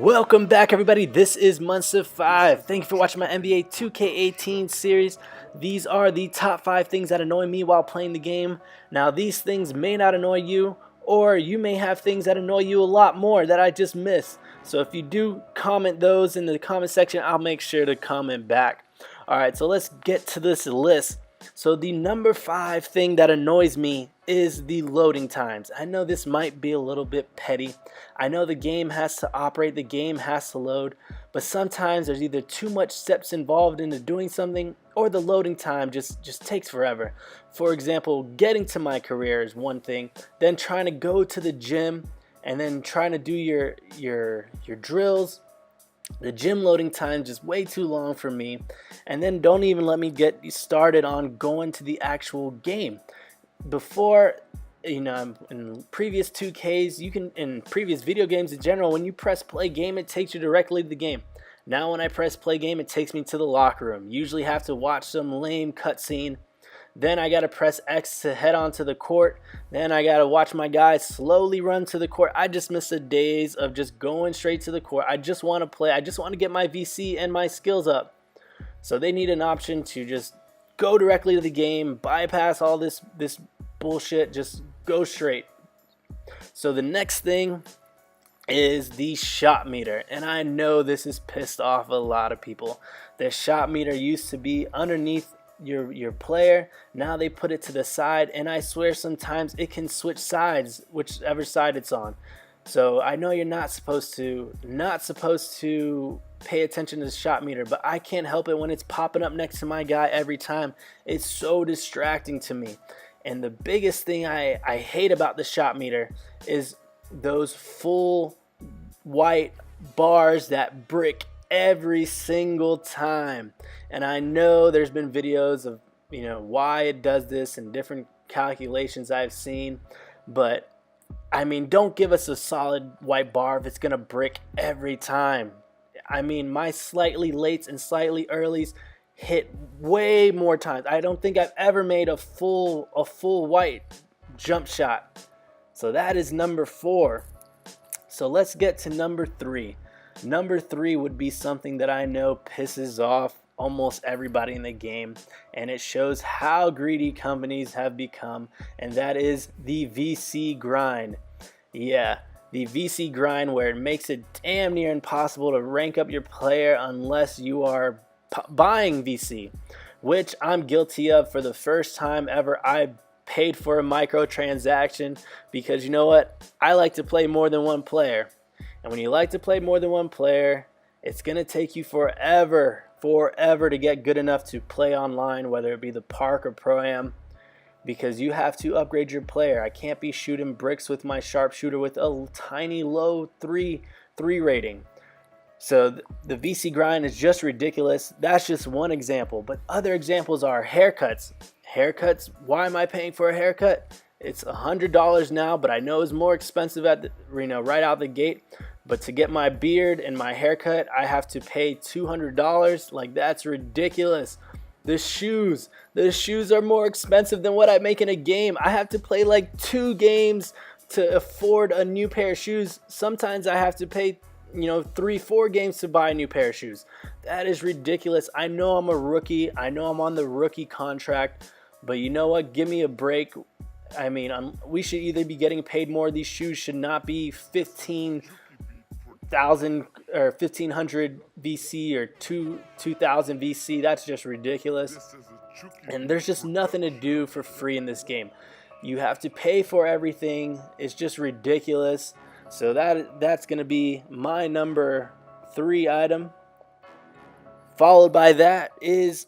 Welcome back, everybody. This is Monster 5. Thank you for watching my NBA 2K18 series. These are the top 5 things that annoy me while playing the game. Now, these things may not annoy you, or you may have things that annoy you a lot more that I just missed. So if you do comment those in the comment section, I'll make sure to comment back. Alright, so let's get to this list. So the number 5 thing that annoys me is the loading times. I know this might be a little bit petty. I know the game has to operate, the game has to load, but sometimes there's either too much steps involved into doing something or the loading time just takes forever. For example, getting to my career is one thing, then trying to go to the gym and then trying to do your drills. The gym loading time just way too long for me, and then don't even let me get started on going to the actual game. Before, in previous 2Ks, in previous video games in general, when you press play game, it takes you directly to the game. Now when I press play game, it takes me to the locker room. Usually have to watch some lame cutscene. Then I gotta press X to head onto the court. Then I gotta watch my guys slowly run to the court. I just miss the days of just going straight to the court. I just want to play. I just want to get my VC and my skills up. So they need an option to just go directly to the game, bypass all this bullshit, just go straight. So the next thing is the shot meter, and I know this has pissed off a lot of people. The shot meter used to be underneath your player. Now they put it to the side, and I swear sometimes it can switch sides, whichever side it's on. So I know you're not supposed to pay attention to the shot meter, but I can't help it when it's popping up next to my guy every time. It's so distracting to me. And the biggest thing I hate about the shot meter is those full white bars that brick every single time. And I know there's been videos of why it does this and different calculations I've seen, but I mean, don't give us a solid white bar if it's gonna brick every time. I mean, my slightly lates and slightly earlies hit way more times. I don't think I've ever made a full white jump shot. So that is number 4. So let's get to number 3. Number 3 would be something that I know pisses off almost everybody in the game, and it shows how greedy companies have become, and that is the VC grind. Yeah, the VC grind, where it makes it damn near impossible to rank up your player unless you are buying VC, which I'm guilty of. For the first time ever, I paid for a microtransaction because you know what? I like to play more than one player. And when you like to play more than one player, it's going to take you forever to get good enough to play online, whether it be the Park or Pro-Am, because you have to upgrade your player. I can't be shooting bricks with my sharpshooter with a tiny low 3 rating. So the VC grind is just ridiculous. That's just one example, but other examples are haircuts. Haircuts, why am I paying for a haircut? It's $100 now, but I know it's more expensive at right out the gate. But to get my beard and my haircut, I have to pay $200. Like, that's ridiculous. The shoes are more expensive than what I make in a game. I have to play like 2 games to afford a new pair of shoes. Sometimes I have to pay 3-4 games to buy a new pair of shoes. That is ridiculous. I know I'm a rookie. I know I'm on the rookie contract, but you know what? Give me a break. I mean, we should either be getting paid more. These shoes should not be 15,000 or 1,500 VC or 2,000 VC. That's just ridiculous. And there's just nothing to do for free in this game. You have to pay for everything. It's just ridiculous. So that's going to be my number 3 item. Followed by that is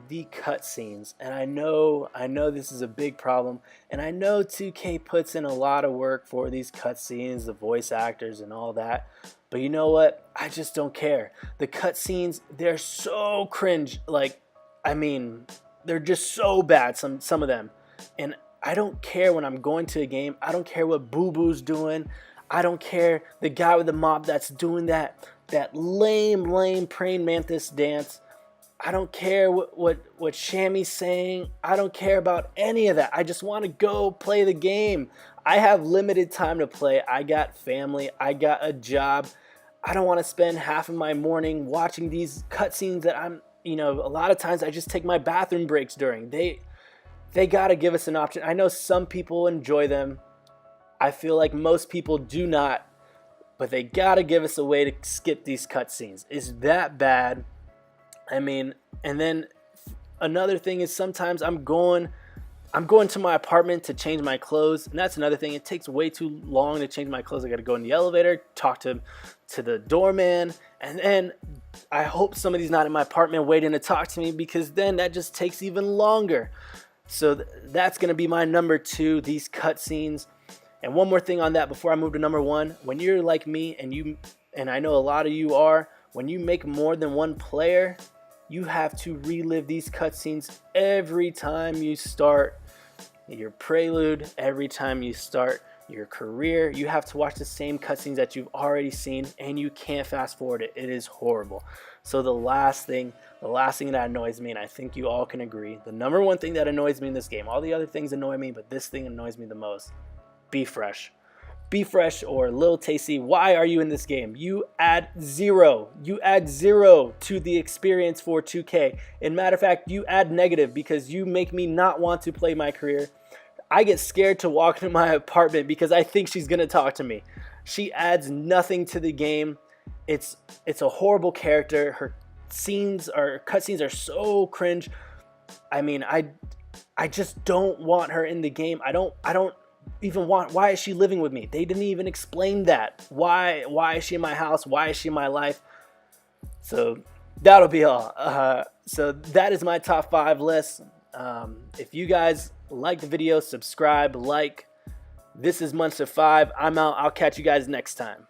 the cutscenes. And I know this is a big problem. And I know 2K puts in a lot of work for these cutscenes, the voice actors and all that. But you know what? I just don't care. The cutscenes, they're so cringe. Like, I mean, they're just so bad, some of them. And I don't care when I'm going to a game. I don't care what Boo Boo's doing. I don't care the guy with the mop that's doing that lame praying mantis dance. I don't care what Shammy's saying. I don't care about any of that. I just want to go play the game. I have limited time to play. I got family. I got a job. I don't want to spend half of my morning watching these cutscenes that a lot of times I just take my bathroom breaks during. They got to give us an option. I know some people enjoy them. I feel like most people do not, but they got to give us a way to skip these cutscenes. Is that bad? I mean, and then another thing is sometimes I'm going to my apartment to change my clothes, and that's another thing. It takes way too long to change my clothes. I got to go in the elevator, talk to the doorman, and then I hope somebody's not in my apartment waiting to talk to me, because then that just takes even longer. So that's going to be my number 2, these cutscenes. And one more thing on that before I move to number 1. When you're like me, and I know a lot of you are, when you make more than one player, you have to relive these cutscenes every time you start your prelude, every time you start your career. You have to watch the same cutscenes that you've already seen, and you can't fast forward it. It is horrible. So the last thing that annoys me, and I think you all can agree, the number 1 thing that annoys me in this game, all the other things annoy me, but this thing annoys me the most: Be Fresh. Be Fresh or Lil Tasty, why are you in this game? You add zero to the experience for 2K. In matter of fact, you add negative, because you make me not want to play my career. I get scared to walk into my apartment because I think she's gonna talk to me. She adds nothing to the game. It's a horrible character. Her cutscenes are so cringe. I mean, I just don't want her in the game. I don't even want. Why is she living with me? They didn't even explain that. Why is she in my house? Why is she in my life? So that'll be all. So that is my top 5 list. If you guys like the video, subscribe, like. This is Monster 5. I'm out. I'll catch you guys next time.